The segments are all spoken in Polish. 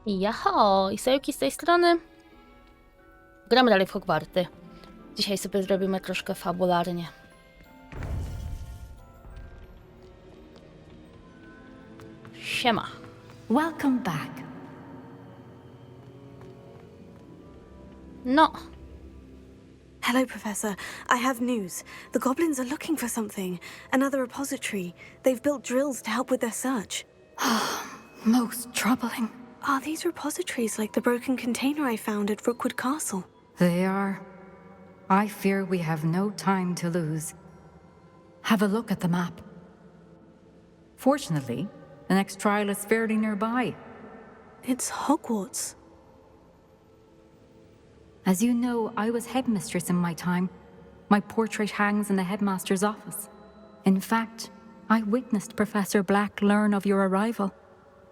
Jaho! I Sajuki z tej strony. Gramy dalej w Hogwarty. Dzisiaj sobie zrobimy troszkę fabularnie. Siema. Welcome back. No. Hello, Professor. I have news. The goblins are looking for something. Another repository. They've built drills to help with their search. Most troubling. Are these repositories like the broken container I found at Rookwood Castle? They are. I fear we have no time to lose. Have a look at the map. Fortunately, the next trial is fairly nearby. It's Hogwarts. As you know, I was headmistress in my time. My portrait hangs in the headmaster's office. In fact, I witnessed Professor Black learn of your arrival.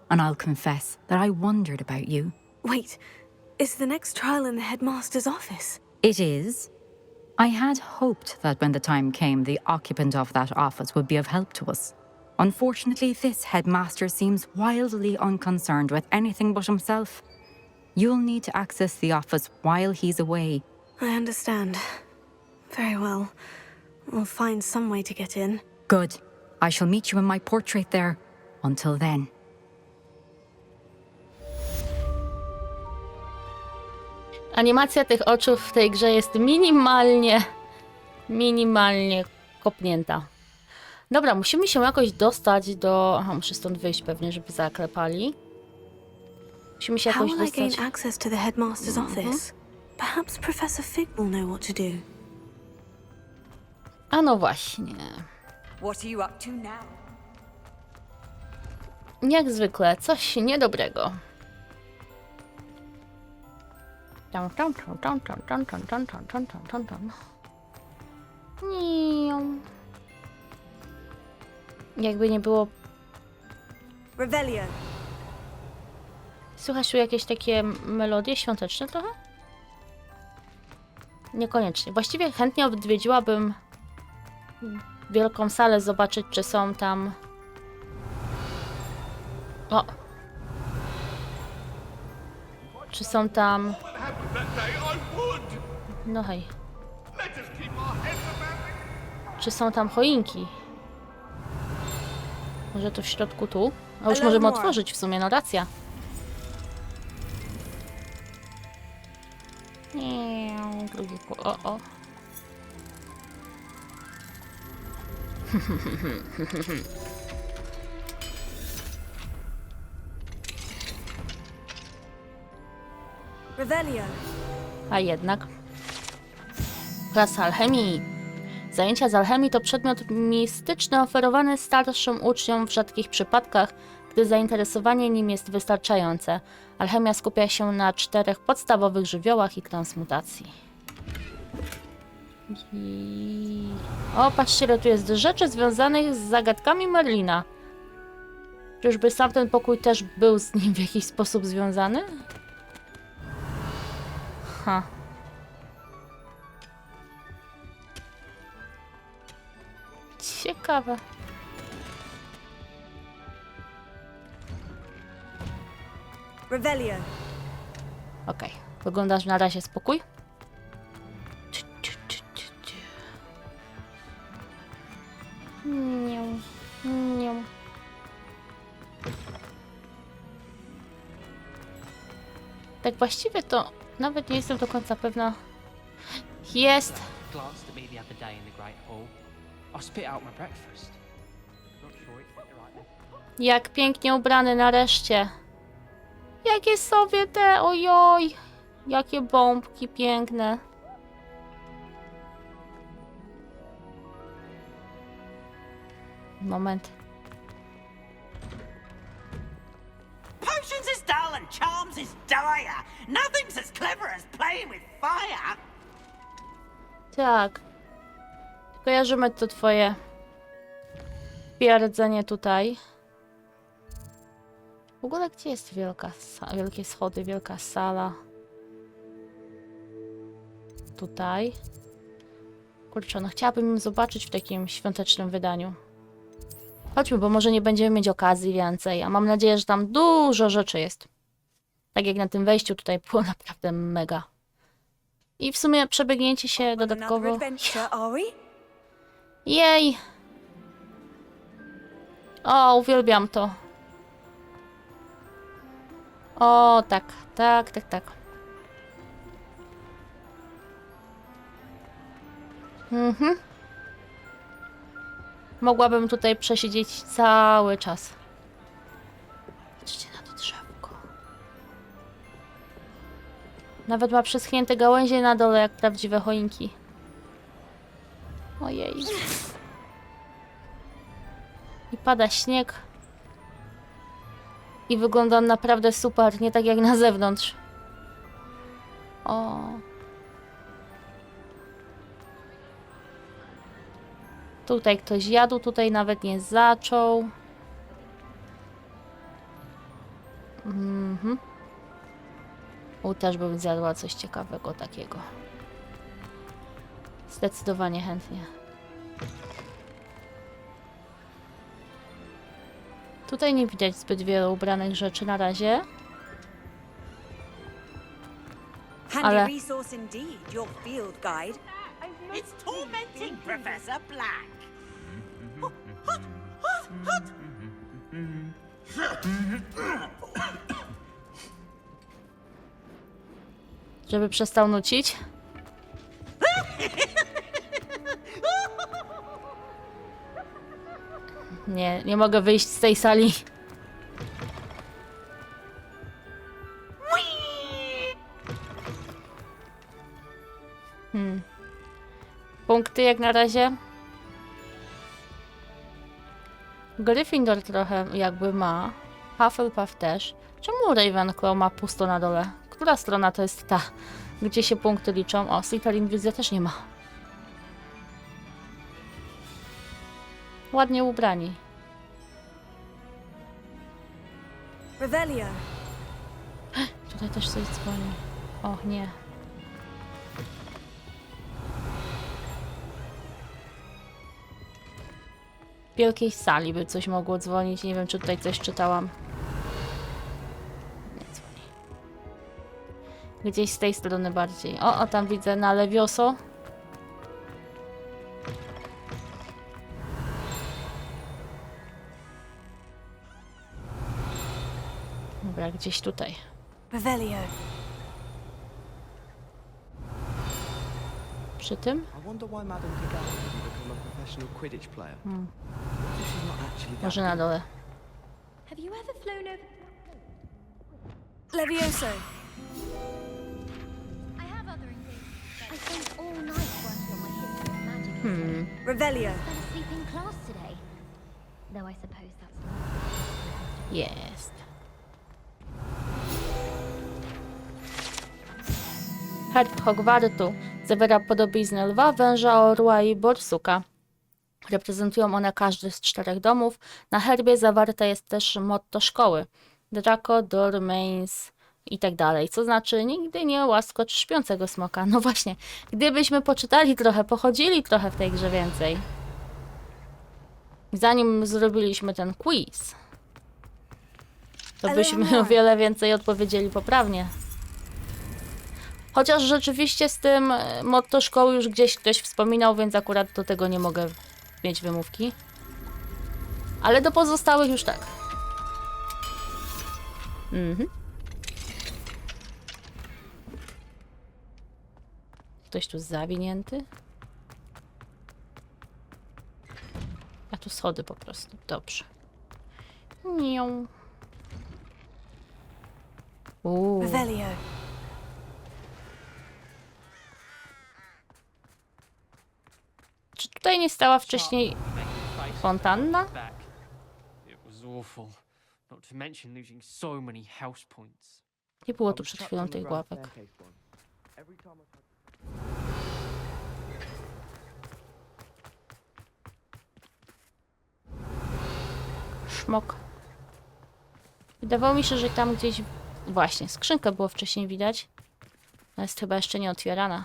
And I'll confess that I wondered about you. Wait, is the next trial in the headmaster's office? It is. I had hoped that when the time came, the occupant of that office would be of help to us. Unfortunately, this headmaster seems wildly unconcerned with anything but himself. You'll need to access the office while he's away. I understand. Very well. We'll find some way to get in. Good. I shall meet you in my portrait there. Until then. Animacja tych oczu w tej grze jest minimalnie kopnięta. Dobra, musimy się jakoś dostać do... Aha, muszę stąd wyjść pewnie, żeby zaklepali. Musimy się How jakoś will I gain dostać... access to the headmaster's office? Perhaps Professor Fig will know what to do. A no właśnie. What are you up to now? Jak zwykle, coś niedobrego. Jakby nie było... Revelio. Słychać tu jakieś takie melodie świąteczne trochę? Niekoniecznie. Właściwie chętnie odwiedziłabym wielką salę, zobaczyć, czy są tam... O! Czy są tam... No hej. Czy są tam choinki? Może to w środku tu? A już możemy otworzyć w sumie, no racja. Nie, drugi o. Revelio. A jednak. Klasa alchemii. Zajęcia z alchemii to przedmiot mistyczny oferowany starszym uczniom w rzadkich przypadkach, gdy zainteresowanie nim jest wystarczające. Alchemia skupia się na 4 podstawowych żywiołach i transmutacji. O, patrzcie, ile tu jest rzeczy związanych z zagadkami Merlina. Czyżby sam ten pokój też był z nim w jakiś sposób związany? Ha. Ciekawe. Revelio. Okej. Wyglądasz na razie spokój. Nie. Tak właściwie to nawet nie jestem do końca pewna. Jest! Glanced at me the other day in the Great Hall. I spit out my breakfast. Not sure it fit the right one. Jak pięknie ubrany nareszcie. Jakie sobie te, ojoj! Jakie bombki piękne. Moment. Potions is dull and charms is dire. Nothing's as clever as playing with fire. Tak. Kojarzymy to twoje pierdzenie tutaj. W ogóle gdzie jest wielkie schody, wielka sala? Tutaj. Kurczę, no chciałabym ją zobaczyć w takim świątecznym wydaniu. Chodźmy, bo może nie będziemy mieć okazji więcej, a mam nadzieję, że tam dużo rzeczy jest. Tak jak na tym wejściu tutaj było naprawdę mega. I w sumie przebiegnięcie się On another dodatkowo... adventure, are we? Jej! O, uwielbiam to. O, tak, tak, tak, tak. Mhm. Mogłabym tutaj przesiedzieć cały czas. Patrzcie na to drzewko. Nawet ma przeschnięte gałęzie na dole, jak prawdziwe choinki. Ojej. I pada śnieg. I wygląda on naprawdę super, nie tak jak na zewnątrz. O. Tutaj ktoś jadł, tutaj nawet nie zaczął. Mhm. Też bym zjadła coś ciekawego takiego. Zdecydowanie chętnie. Tutaj nie widać zbyt wielu ubranych rzeczy na razie. Handy Ale- resource indeed, your field guide. It's tormenting, Professor Black. Żeby przestał nucić. Nie, nie mogę wyjść z tej sali. Punkty jak na razie. Gryffindor trochę jakby ma. Hufflepuff też. Czemu Ravenclaw ma pusto na dole? Która strona to jest ta, gdzie się punkty liczą? O, Slytherin widzę też nie ma. Ładnie ubrani. Revelio. Tutaj też coś dzwoni. Och nie. W wielkiej sali by coś mogło dzwonić. Nie wiem, czy tutaj coś czytałam. Nie dzwoni. Gdzieś z tej strony bardziej. O, tam widzę na Levioso. Dobra, gdzieś tutaj. Revelio. Przy tym? I wonder why Madame Kagami didn't become a professional Quidditch player. She's not actually that Może na dole. Have you ever flown over? Levioso. I have other engagements. I spent all night working on my history of magic. Revelio. Fell asleep in class today. Though I suppose that's not. Jest. Herb Hogwartu zawiera podobiznę lwa, węża, orła i borsuka. Reprezentują one każdy z 4 domów. Na herbie zawarte jest też motto szkoły. Draco, Dormains i tak dalej. Co znaczy nigdy nie łaskocz śpiącego smoka. No właśnie, gdybyśmy poczytali trochę, pochodzili trochę w tej grze więcej. Zanim zrobiliśmy ten quiz, to byśmy o wiele więcej odpowiedzieli poprawnie. Chociaż rzeczywiście z tym motto szkoły już gdzieś ktoś wspominał, więc akurat do tego nie mogę mieć wymówki. Ale do pozostałych już tak. Ktoś tu zawinięty? A tu schody po prostu. Dobrze. Nią. Revelio. Czy tutaj nie stała wcześniej fontanna? Back. It was awful. Not to mention losing so many house points. Nie było tu przed chwilą tych ławek. Szmok. Wydawało mi się, że tam gdzieś... Właśnie, skrzynkę było wcześniej widać. Ona jest chyba jeszcze nie otwierana.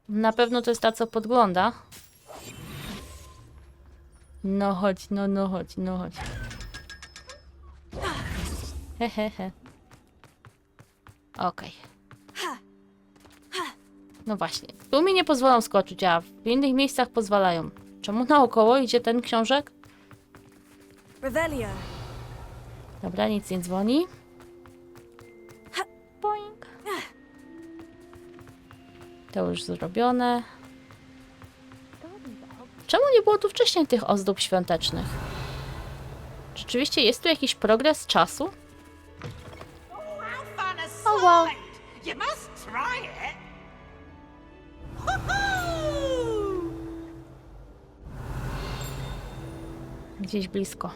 Na pewno to jest ta, co podgląda. No chodź, no chodź, no chodź. Hehehe. Okej. No właśnie. Tu mi nie pozwolą skoczyć, a w innych miejscach pozwalają. Czemu naokoło idzie ten książek? Revelio. Dobra, nic nie dzwoni. Boing. To już zrobione. Czemu nie było tu wcześniej tych ozdób świątecznych? Rzeczywiście jest tu jakiś progres czasu? How fun Oh, wow. aside! You must try it! Woohoo! Gdzieś blisko.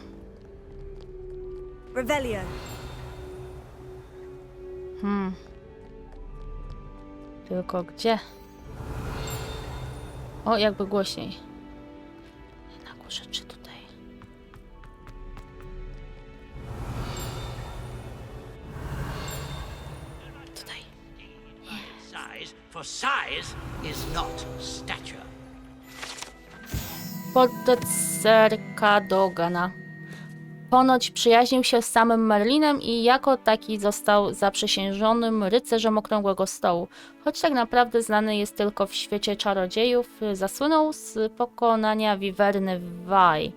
Revelio. Tylko gdzie? O, jakby głośniej. Na górze czy tutaj? Tutaj. Size, for size is not stature. Podcerka Dogana. Ponoć przyjaźnił się z samym Merlinem i jako taki został zaprzysiężonym rycerzem Okrągłego Stołu. Choć tak naprawdę znany jest tylko w świecie czarodziejów, zasłynął z pokonania wiwerny Vi,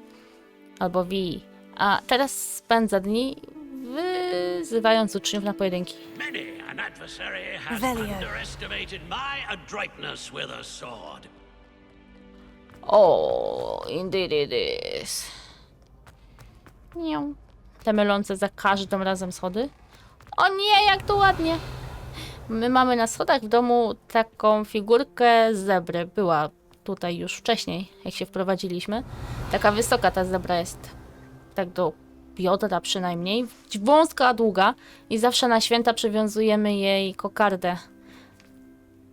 albo Vi, a teraz spędza dni wyzywając uczniów na pojedynki. Many an adversary has Revelio. underestimated my adroitness with a sword. O, indeed it is. Nią. Te mylące za każdym razem schody. O nie, jak to ładnie. My mamy na schodach w domu taką figurkę zebry. Była tutaj już wcześniej, jak się wprowadziliśmy. Taka wysoka ta zebra jest. Tak do biodra przynajmniej. Wąska, długa. I zawsze na święta przywiązujemy jej kokardę.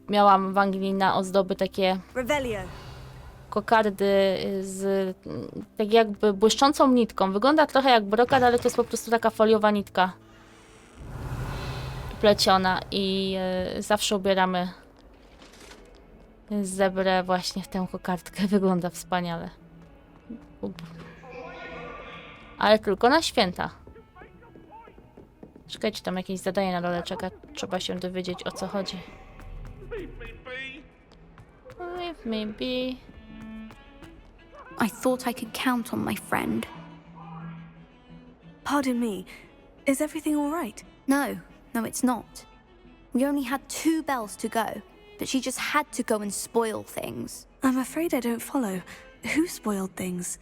Miałam w Anglii na ozdoby takie Revelio. kokardy z tak jakby błyszczącą nitką. Wygląda trochę jak brokat, ale to jest po prostu taka foliowa nitka pleciona i zawsze ubieramy zebrę właśnie w tę kokardkę. Wygląda wspaniale. Ale tylko na święta. Czekajcie, tam jakieś zadanie na dole czeka. Trzeba się dowiedzieć, o co chodzi. Leave me be. I thought I could count on my friend. Pardon me. Is everything all right? No, it's not. We only had 2 bells to go, but she just had to go and spoil things. I'm afraid I don't follow. Who spoiled things?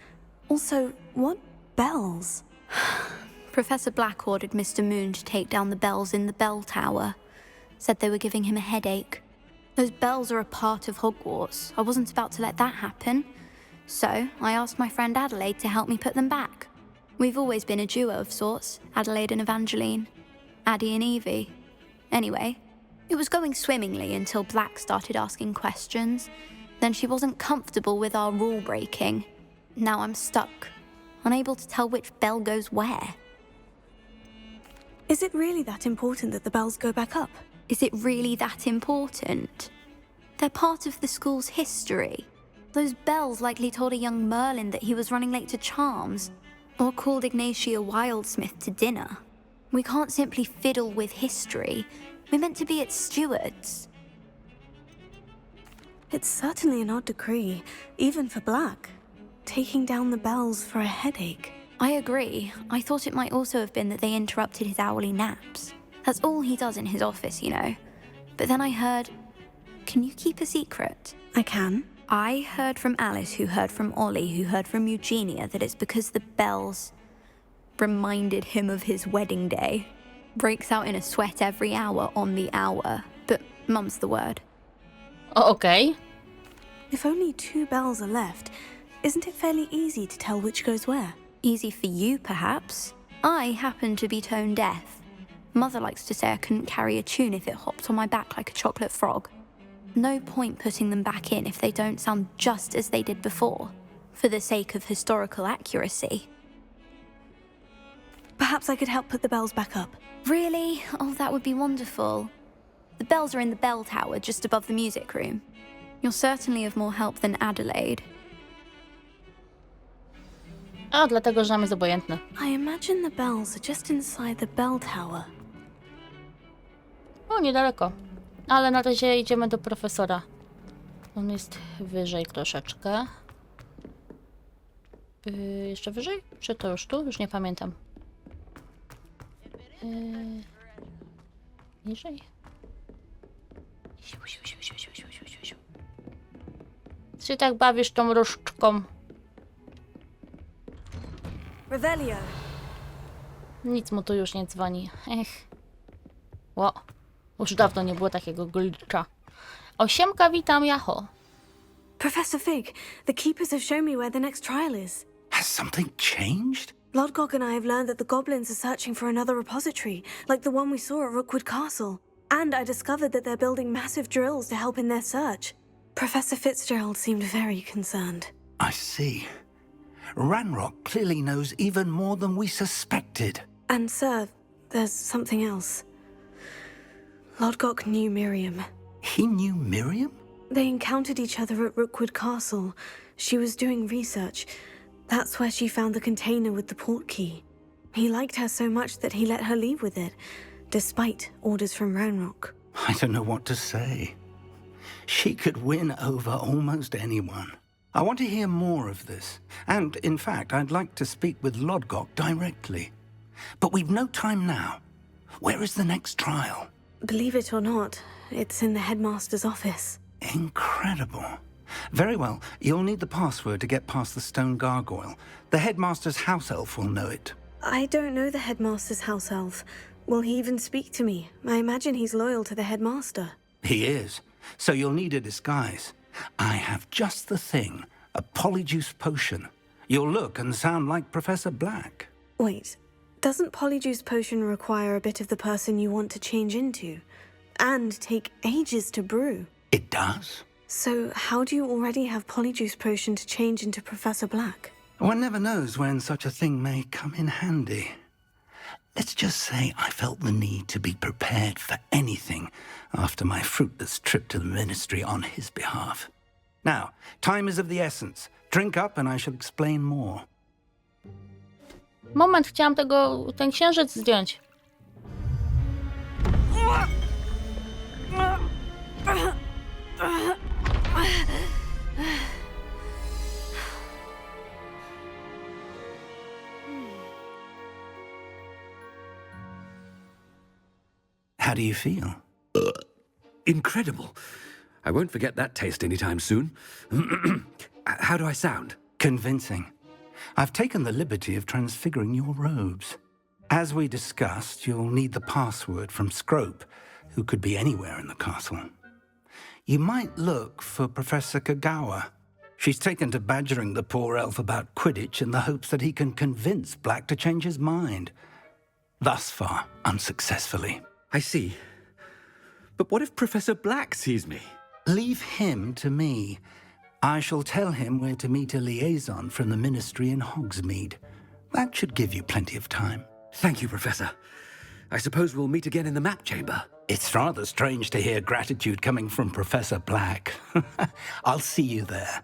Also, what bells? Professor Black ordered Mr. Moon to take down the bells in the bell tower. Said they were giving him a headache. Those bells are a part of Hogwarts. I wasn't about to let that happen. So, I asked my friend Adelaide to help me put them back. We've always been a duo of sorts, Adelaide and Evangeline. Addie and Evie. Anyway, it was going swimmingly until Black started asking questions. Then she wasn't comfortable with our rule breaking. Now I'm stuck, unable to tell which bell goes where. Is it really that important that the bells go back up? Is it really that important? They're part of the school's history. Those bells likely told a young Merlin that he was running late to Charms, or called Ignatia Wildsmith to dinner. We can't simply fiddle with history. We're meant to be its stewards. It's certainly an odd decree, even for Black. Taking down the bells for a headache. I agree. I thought it might also have been that they interrupted his hourly naps. That's all he does in his office, you know. But then I heard... Can you keep a secret? I can. I heard from Alice, who heard from Ollie, who heard from Eugenia, that it's because the bells reminded him of his wedding day. Breaks out in a sweat every hour on the hour. But mum's the word. O, okej. If only 2 bells are left, isn't it fairly easy to tell which goes where? Easy for you, perhaps. I happen to be tone deaf. Mother likes to say I couldn't carry a tune if it hopped on my back like a chocolate frog. No point putting them back in if they don't sound just as they did before, for the sake of historical accuracy. Perhaps I could help put the bells back up. Really? Oh, that would be wonderful. The bells are in the bell tower just above the music room. You're certainly of more help than Adelaide. A, dlatego, że nam jest obojętny. I imagine the bells are just inside the bell tower. O, niedaleko. Ale na razie idziemy do profesora. On jest wyżej troszeczkę. Jeszcze wyżej? Czy to już tu? Już nie pamiętam. Niżej? Ty się tak bawisz tą różdżką. Revelio. Nic mu tu już nie dzwoni. Ech. Ło. Już dawno nie było takiego glitcha. Osiemka, witam, Jacho. Professor Fig, the keepers have shown me where the next trial is. Has something changed? Lodgok and I have learned that the goblins are searching for another repository, like the one we saw at Rookwood Castle. And I discovered that they're building massive drills to help in their search. Professor Fitzgerald seemed very concerned. I see. Ranrock clearly knows even more than we suspected. And, sir, there's something else. Lodgok knew Miriam. He knew Miriam? They encountered each other at Rookwood Castle. She was doing research. That's where she found the container with the port key. He liked her so much that he let her leave with it, despite orders from Ranrock. I don't know what to say. She could win over almost anyone. I want to hear more of this. And, in fact, I'd like to speak with Lodgok directly. But we've no time now. Where is the next trial? Believe it or not, it's in the headmaster's office. Incredible. Very well. You'll need the password to get past the stone gargoyle. The headmaster's house elf will know it. I don't know the headmaster's house elf. Will he even speak to me? I imagine he's loyal to the headmaster. He is. So you'll need a disguise. I have just the thing. A polyjuice potion. You'll look and sound like Professor Black. Wait, doesn't Polyjuice Potion require a bit of the person you want to change into? And take ages to brew? It does? So how do you already have Polyjuice Potion to change into Professor Black? One never knows when such a thing may come in handy. Let's just say I felt the need to be prepared for anything after my fruitless trip to the ministry on his behalf. Now, time is of the essence. Drink up and I shall explain more. Moment, chciałam ten księżyc zdjąć. How do you feel? Incredible. I won't forget that taste anytime soon. How do I sound? Convincing. I've taken the liberty of transfiguring your robes. As we discussed, you'll need the password from Scrope, who could be anywhere in the castle. You might look for Professor Kagawa. She's taken to badgering the poor elf about Quidditch in the hopes that he can convince Black to change his mind. Thus far, unsuccessfully. I see. But what if Professor Black sees me? Leave him to me. I shall tell him where to meet a liaison from the ministry in Hogsmeade. That should give you plenty of time. Thank you, Professor. I suppose we'll meet again in the map chamber. It's rather strange to hear gratitude coming from Professor Black. I'll see you there.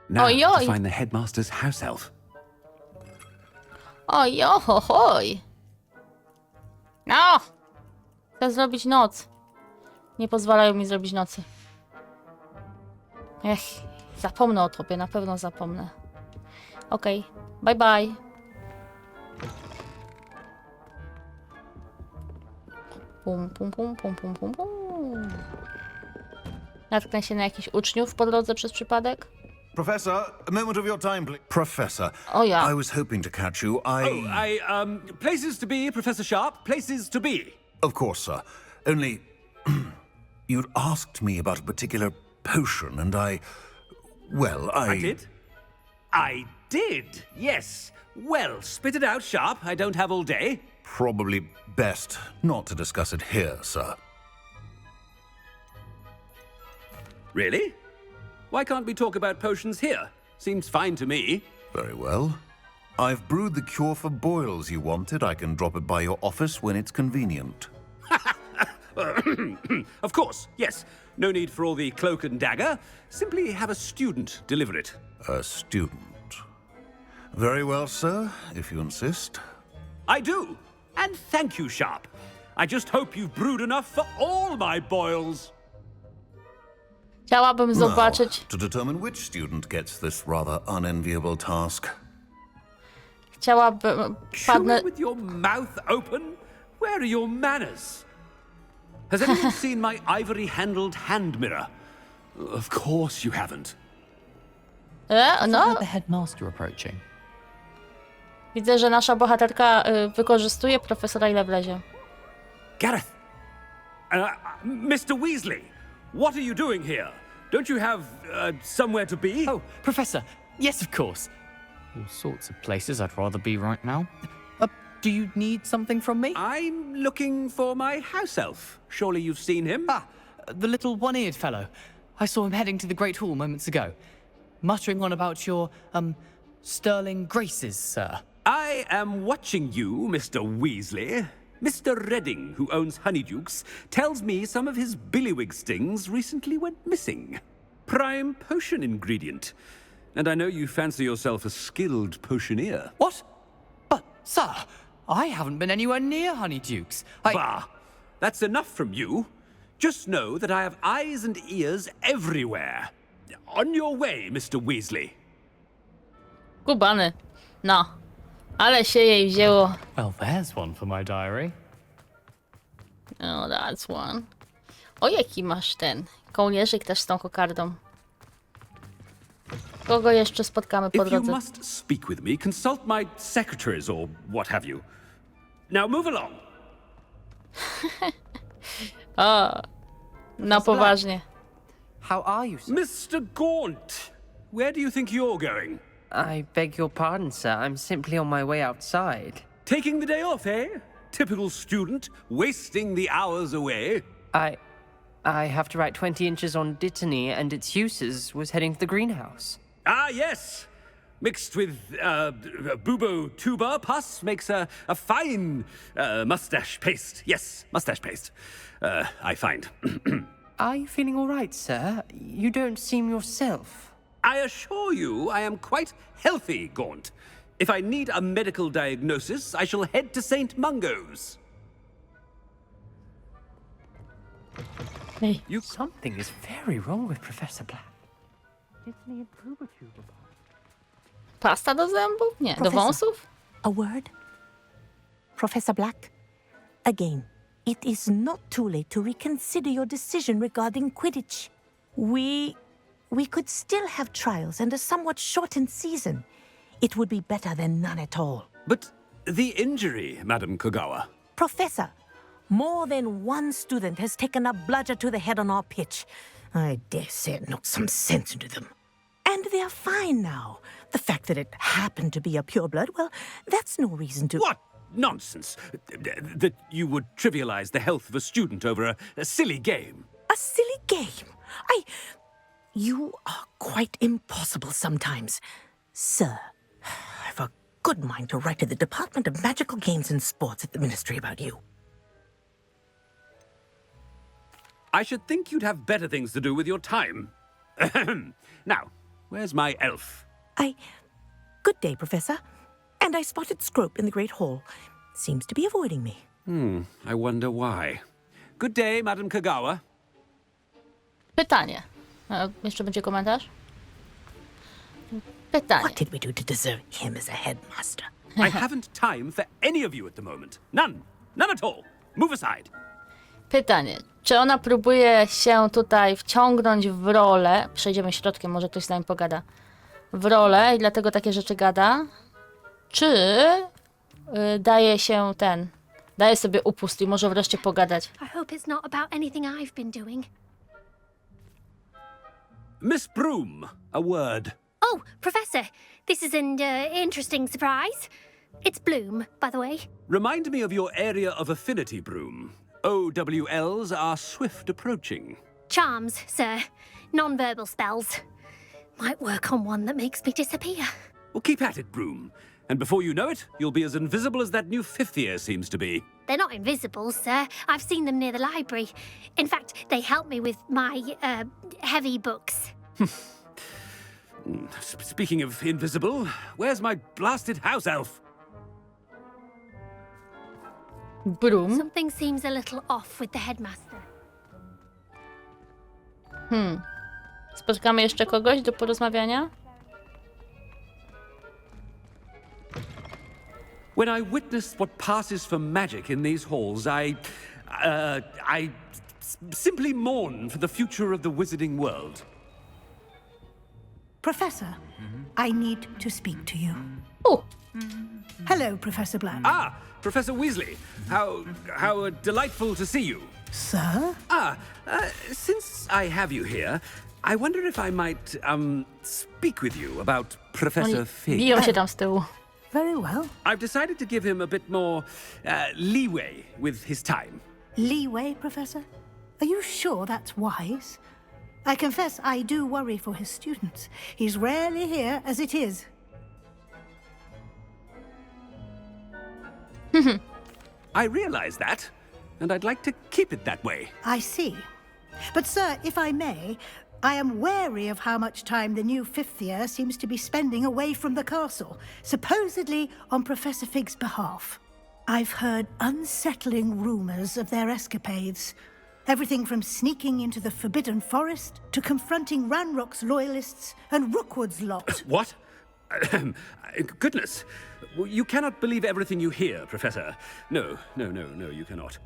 Now Oi, to oi. find the headmaster's house elf. Oj, ohoj. No! Chcę zrobić noc. Nie pozwalają mi zrobić nocy. Ech, zapomnę o tobie, na pewno zapomnę. Okej, bye bye. Pum, pum, pum, pum, pum, pum, pum. Natknę się na jakichś uczniów po drodze przez przypadek? Professor, a moment of your time, please. Professor, Oh, yeah. I was hoping to catch you. Places to be, Professor Sharp. Places to be. Of course, sir. Only, you'd asked me about a particular potion, and I did? I did, yes. Well, spit it out, Sharp. I don't have all day. Probably best not to discuss it here, sir. Really? Why can't we talk about potions here? Seems fine to me. Very well. I've brewed the cure for boils you wanted. I can drop it by your office when it's convenient. Of course, yes. No need for all the cloak and dagger. Simply have a student deliver it. A student. Very well, sir, if you insist. I do. And thank you, Sharp. I just hope you've brewed enough for all my boils. Chciałabym zobaczyć... Now, to determine which student gets this rather unenviable task. Chciałabym... Padnę... Chewing with your mouth open? Where are your manners? Has anyone seen my ivory-handled hand mirror? Of course you haven't. No. The headmaster approaching. Widzę, że nasza bohaterka wykorzystuje profesora ile wlezie. Gareth! Mr. Weasley! What are you doing here? Don't you have somewhere to be? Oh, Professor! Yes, of course. All sorts of places I'd rather be right now. Do you need something from me? I'm looking for my house elf. Surely you've seen him? Ah, the little one-eared fellow. I saw him heading to the Great Hall moments ago, muttering on about your, sterling graces, sir. I am watching you, Mr. Weasley. Mr. Redding, who owns Honeydukes, tells me some of his billywig stings recently went missing. Prime potion ingredient. And I know you fancy yourself a skilled potioneer. What? But, sir, I haven't been anywhere near Honeydukes. Bah! That's enough from you. Just know that I have eyes and ears everywhere. On your way, Mr. Weasley. Kubany. No. Ale się jej wzięło. Well, there's one for my diary. Oh, that's one. O, jaki masz ten kołnierzyk też z tą kokardą. Kogo jeszcze spotkamy po If you drodze? must speak with me, consult my secretaries or what have you. Now move along. O, no poważnie. How are you, sir? Mr. Gaunt, where do you think you're going? I beg your pardon, sir. I'm simply on my way outside. Taking the day off, eh? Typical student, wasting the hours away. I have to write 20 inches on Dittany and its uses. Was heading to the greenhouse. Ah, yes. Mixed with bubo tuber pus makes a fine mustache paste. Yes, mustache paste. I find. Are you feeling all right, sir? You don't seem yourself. I assure you I am quite healthy, Gaunt. If I need a medical diagnosis, I shall head to St. Mungo's. Hey. Something is very wrong with Professor Black. Dittany and Bubotuber. Pasta do zębów? Nie, do Professor. wąsów? A word? Professor Black, again, it is not too late to reconsider your decision regarding Quidditch. We could still have trials and a somewhat shortened season. It would be better than none at all. But the injury, Madam Kogawa. Professor, more than one student has taken a bludger to the head on our pitch. I dare say it knocked some sense into them. And they're fine now. The fact that it happened to be a pureblood, well, that's no reason to... What nonsense! That you would trivialize the health of a student over a silly game. A silly game? You are quite impossible sometimes. Sir, I've a good mind to write to the Department of Magical Games and Sports at the Ministry about you. I should think you'd have better things to do with your time. Now, where's my elf? Good day, Professor. And I spotted Scrope in the Great Hall. Seems to be avoiding me. I wonder why. Good day, Madam Kogawa. Pytanie. Jeszcze będzie komentarz? Pytanie. What did we do to deserve him as a headmaster? I haven't time for any of you at the moment. None. None at all. Move aside. Pytanie. Czy ona próbuje się tutaj wciągnąć w rolę? Przejdziemy środkiem, może ktoś z nami pogada. W rolę i dlatego takie rzeczy gada? Czy daje sobie upust i może wreszcie pogadać? I hope it's not about anything I've been doing. Miss Broom, a word. Oh, Professor, this is an interesting surprise. It's Bloom, by the way. Remind me of your area of affinity, Broom. OWLs are swift approaching. Charms, sir. Non-verbal spells. Might work on one that makes me disappear. Well, keep at it, Broom. And before you know it, you'll be as invisible as that new fifth year seems to be. They're not invisible, sir. I've seen them near the library. In fact, they help me with my, heavy books. Speaking of invisible, where's my blasted house elf? Broom. Something seems a little off with the headmaster. Spotkamy jeszcze kogoś do porozmawiania? When I witness what passes for magic in these halls, I simply mourn for the future of the wizarding world. Professor, I need to speak to you. Oh. Hello, Professor Black. Ah, Professor Weasley. How delightful to see you. Sir? Since I have you here, I wonder if I might, speak with you about Professor Fig. Biją się tam z tyłu. Very well. I've decided to give him a bit more, leeway with his time. Leeway, Professor? Are you sure that's wise? I confess I do worry for his students. He's rarely here as it is. I realize that, and I'd like to keep it that way. I see. But, sir, if I may, I am wary of how much time the new fifth year seems to be spending away from the castle, supposedly on Professor Fig's behalf. I've heard unsettling rumors of their escapades. Everything from sneaking into the Forbidden Forest to confronting Ranrock's loyalists and Rookwood's lot. What? Goodness. You cannot believe everything you hear, Professor. No, you cannot.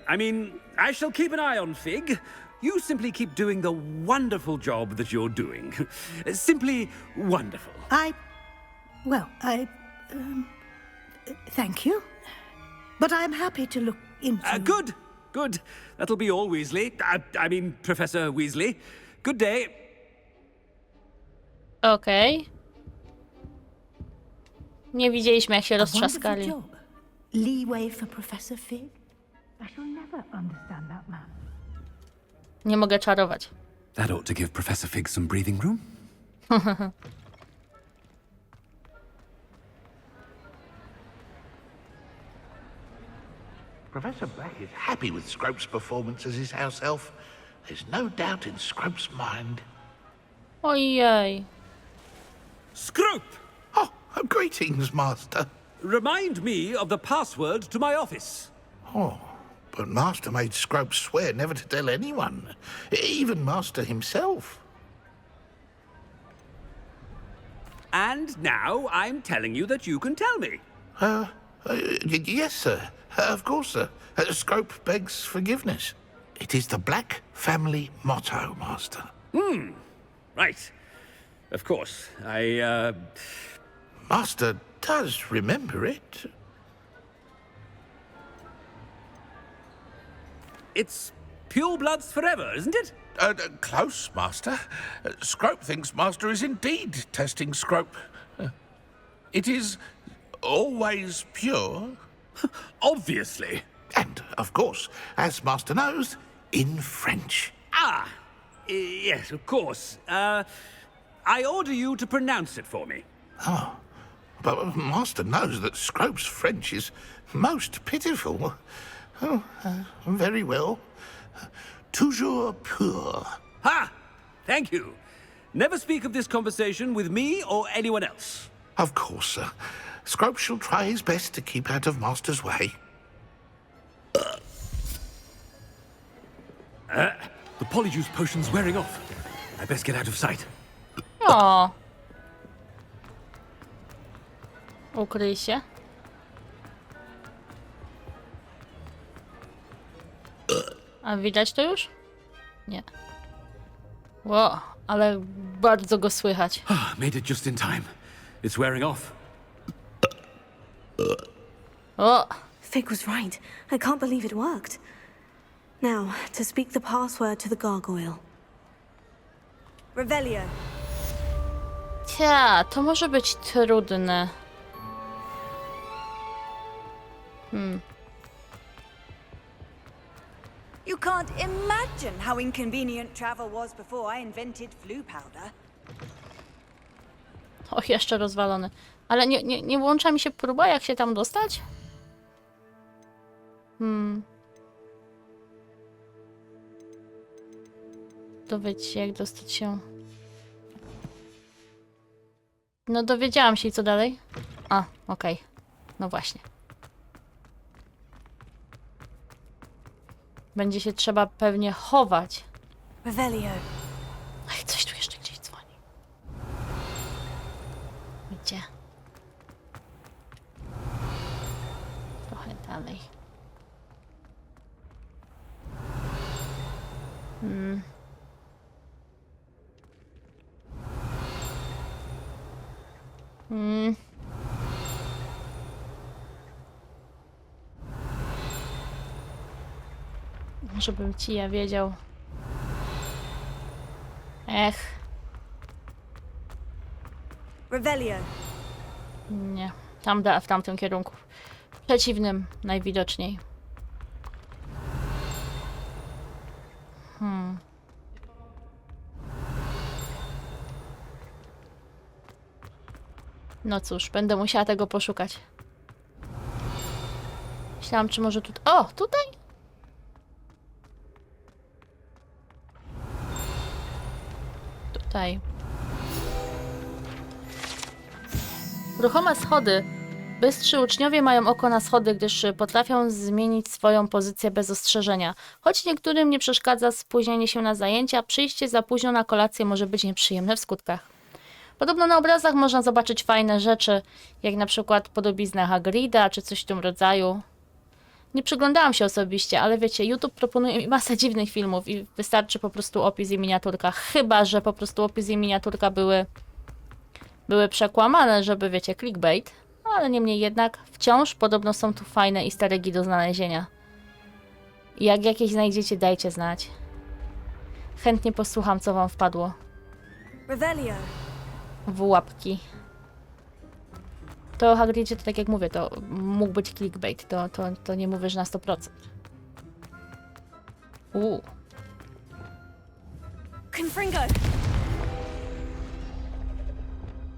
I mean, I shall keep an eye on Fig. You simply keep doing the wonderful job that you're doing. Simply wonderful. Thank you. But I'm happy to look into... Good. That'll be all, Weasley. I mean, Professor Weasley. Good day. Okej. Nie widzieliśmy, jak się roztrzaskali. Leeway for Professor Fig? I shall never understand that man. Nie mogę czarować. That ought to give Professor Fig some breathing room. Professor Black is happy with Scrope's performance as his house elf. There's no doubt in Scrope's mind. Ojej. Scrope! Oh, greetings, Master. Remind me of the password to my office. Oh, but Master made Scrope swear never to tell anyone, even Master himself. And now I'm telling you that you can tell me. Yes, sir. Of course, sir. Scrope begs forgiveness. It is the Black family motto, Master. Right. Of course. Master does remember it. It's pure bloods forever, isn't it? Close, Master. Scrope thinks Master is indeed testing Scrope. It is always pure. Obviously. And, of course, as Master knows, in French. Yes, of course. I order you to pronounce it for me. Oh, but Master knows that Scrope's French is most pitiful. Oh, very well. Toujours pur. Ha! Thank you. Never speak of this conversation with me or anyone else. Of course, sir. Scrope shall try his best to keep out of Master's way. The Polyjuice potion's wearing off. I best get out of sight. O. Ukryj się. A widać to już? Nie. Ło, ale bardzo go słychać. Made it just in time. It's wearing off. O! Fig was right. I can't believe it worked. Now, to speak the password to the gargoyle. Revelio. To może być trudne. You can't imagine how inconvenient travel was before I invented flu powder. O, jeszcze rozwalony. Ale nie włącza mi się próba, jak się tam dostać? Dowiedz się, jak dostać się. No dowiedziałam się i co dalej? A, okej. No właśnie. Będzie się trzeba pewnie chować. Revelio. Ach, coś tu jeszcze gdzieś dzwoni. Gdzie? Trochę dalej. Żebym ci ja wiedział. Ech, Revelio. nie. Tam w tamtym kierunku. W przeciwnym najwidoczniej. No cóż, będę musiała tego poszukać. Myślałam, czy może tutaj... O, tutaj? Tutaj. Ruchome schody. Bystrzy uczniowie mają oko na schody, gdyż potrafią zmienić swoją pozycję bez ostrzeżenia. Choć niektórym nie przeszkadza spóźnienie się na zajęcia, przyjście za późno na kolację może być nieprzyjemne w skutkach. Podobno na obrazach można zobaczyć fajne rzeczy, jak na przykład podobiznę Hagrida, czy coś w tym rodzaju. Nie przyglądałam się osobiście, ale wiecie, YouTube proponuje mi masę dziwnych filmów i wystarczy po prostu opis i miniaturka. Chyba że po prostu opis i miniaturka były przekłamane, żeby, wiecie, clickbait. Ale niemniej jednak, wciąż podobno są tu fajne easter eggi do znalezienia. I jak jakieś znajdziecie, dajcie znać. Chętnie posłucham, co wam wpadło. Revelio. W łapki. To Hagridzie, to tak jak mówię, to mógł być clickbait. To nie mówię, że na 100%. Confringo.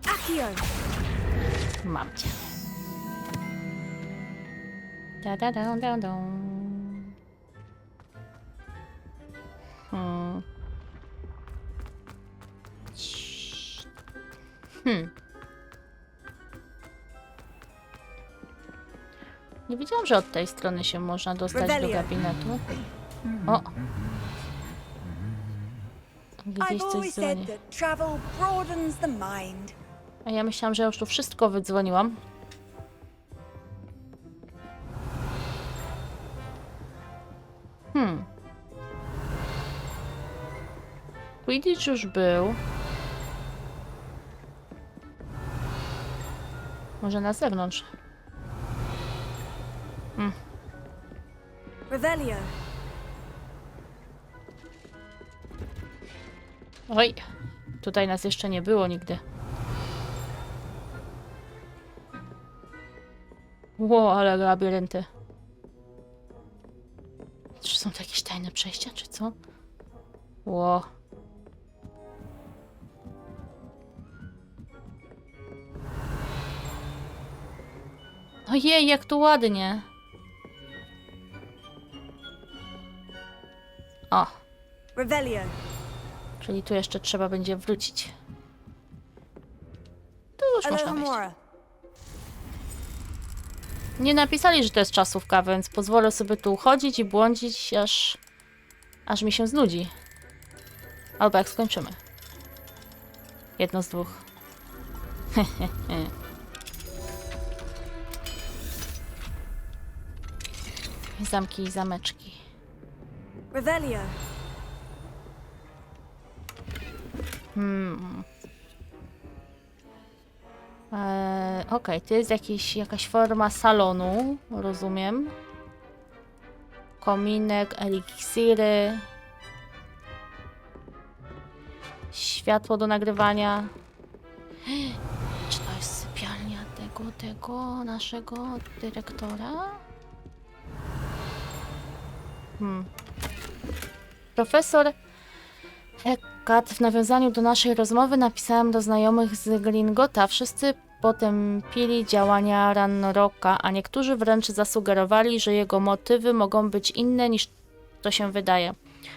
Accio. Mam cię. Da da da da da. Nie wiedziałam, że od tej strony się można dostać do gabinetu. O! Gdzieś coś dzwoni. A ja myślałam, że już tu wszystko wydzwoniłam. Quidditch już był. Może na zewnątrz. Revelio. Oj, tutaj nas jeszcze nie było nigdy. Ło, ale labirynty. Czy są to jakieś tajne przejścia, czy co? Ło. Ojej, jak tu ładnie. O. Revelio. Czyli tu jeszcze trzeba będzie wrócić. Tu już można wejść. Nie napisali, że to jest czasówka, więc pozwolę sobie tu chodzić i błądzić, aż mi się znudzi. Albo jak skończymy. Jedno z dwóch. Zamki i zameczki. Revelio. Okej, to jest jakaś forma salonu, rozumiem. Kominek, eliksiry. Światło do nagrywania. Czy to jest sypialnia tego naszego dyrektora? Profesor Hecate, w nawiązaniu do naszej rozmowy napisałem do znajomych z Gringotha. Wszyscy potępili działania Ranrocka, a niektórzy wręcz zasugerowali, że jego motywy mogą być inne niż to się wydaje.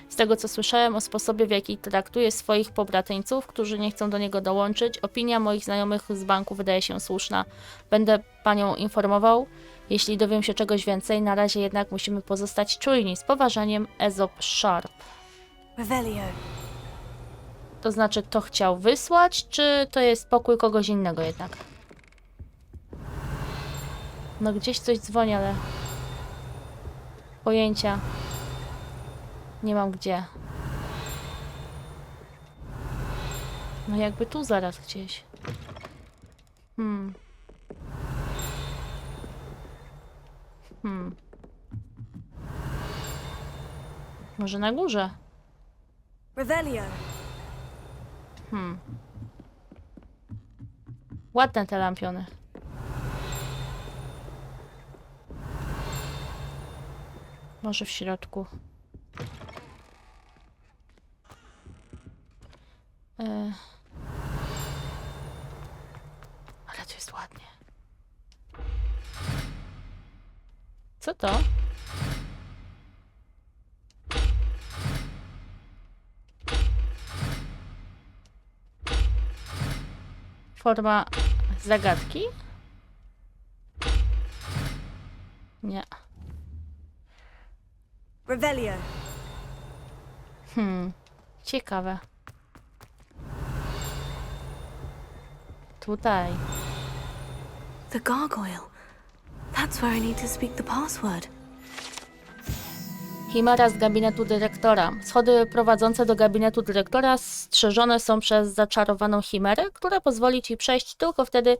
Z tego co słyszałem o sposobie, w jaki traktuje swoich pobratyńców, którzy nie chcą do niego dołączyć, opinia moich znajomych z banku wydaje się słuszna. Będę panią informował, jeśli dowiem się czegoś więcej. Na razie jednak musimy pozostać czujni. Z poważaniem, Aesop Sharp. Revelio. To znaczy, to chciał wysłać, czy to jest pokój kogoś innego jednak? No gdzieś coś dzwoni, ale pojęcia nie mam gdzie. No jakby tu zaraz gdzieś. Może na górze? Revelio. Ładne te lampiony. Może w środku. Ale to jest ładnie. Co to? Forma zagadki? Nie. Revelio. Ciekawe. Tutaj. The gargoyle. That's where I need to speak the password. Chimera z gabinetu dyrektora. Schody prowadzące do gabinetu dyrektora strzeżone są przez zaczarowaną chimerę, która pozwoli ci przejść tylko wtedy,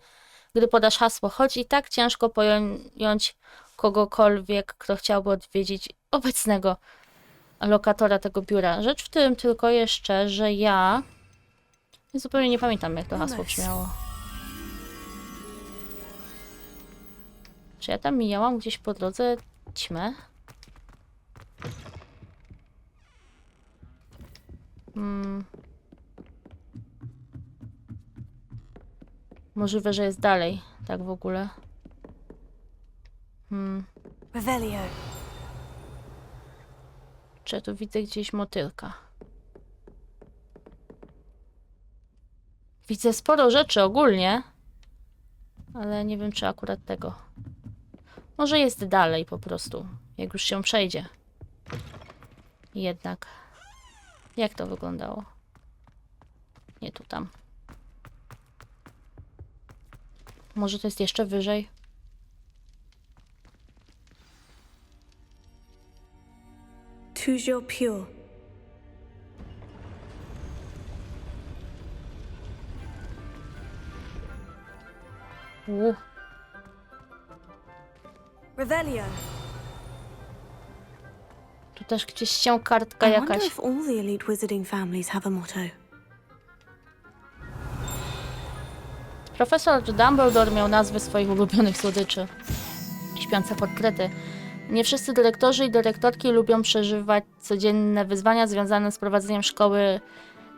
gdy podasz hasło. Choć i tak ciężko pojąć kogokolwiek, kto chciałby odwiedzić obecnego lokatora tego biura. Rzecz w tym tylko jeszcze, że ja zupełnie nie pamiętam, jak to hasło brzmiało. Czy ja tam mijałam gdzieś po drodze ćmę? Możliwe, że jest dalej, tak w ogóle. Revelio. Czy ja tu widzę gdzieś motylka? Widzę sporo rzeczy ogólnie, ale nie wiem, czy akurat tego. Może jest dalej po prostu, jak już się przejdzie. Jednak. Jak to wyglądało? Nie tu, tam. Może to jest jeszcze wyżej? Toujours pure. Revelio. Tu też gdzieś się kartka I wonder jakaś. if all the elite wizarding families have a motto. Profesor Dumbledore miał nazwy swoich ulubionych słodyczy. Śpiące portrety. Nie wszyscy dyrektorzy i dyrektorki lubią przeżywać codzienne wyzwania związane z prowadzeniem szkoły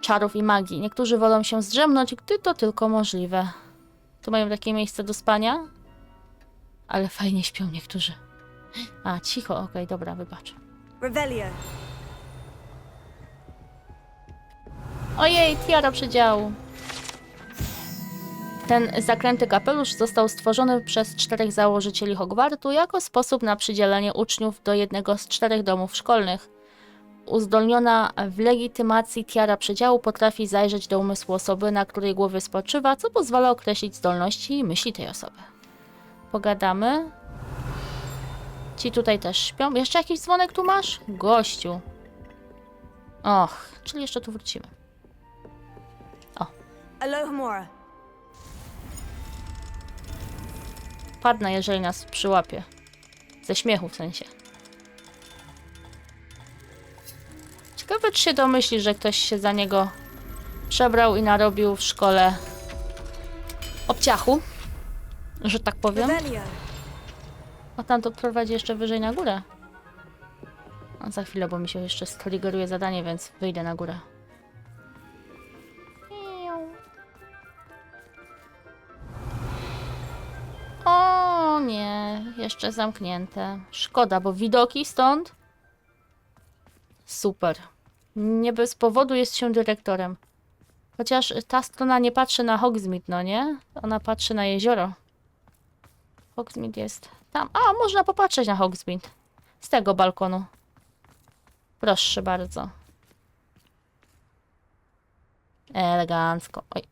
czarów i magii. Niektórzy wolą się zdrzemnąć, gdy to tylko możliwe. Tu mają takie miejsce do spania? Ale fajnie śpią niektórzy. A, cicho, okej, dobra, wybacz. Revelio. Ojej, tiara przedziału. Ten zaklęty kapelusz został stworzony przez 4 założycieli Hogwartu jako sposób na przydzielenie uczniów do jednego z 4 domów szkolnych. Uzdolniona w legitymacji tiara przedziału potrafi zajrzeć do umysłu osoby, na której głowie spoczywa, co pozwala określić zdolności i myśli tej osoby. Pogadamy. Ci tutaj też śpią. Jeszcze jakiś dzwonek tu masz? Gościu. Och, czyli jeszcze tu wrócimy. O. Alohomora. Padnę, jeżeli nas przyłapie. Ze śmiechu w sensie. Ciekawe, czy się domyśli, że ktoś się za niego przebrał i narobił w szkole obciachu, że tak powiem. A tam to prowadzi jeszcze wyżej na górę. A za chwilę, bo mi się jeszcze striggeruje zadanie, więc wyjdę na górę. O nie, jeszcze zamknięte. Szkoda, bo widoki stąd Super. Nie bez powodu jest się dyrektorem. Chociaż ta strona nie patrzy na Hogsmeade, no nie? Ona patrzy na jezioro. Hogsmeade jest tam. A, można popatrzeć na Hogsmeade. Z tego balkonu. Proszę bardzo. Elegancko. Oj.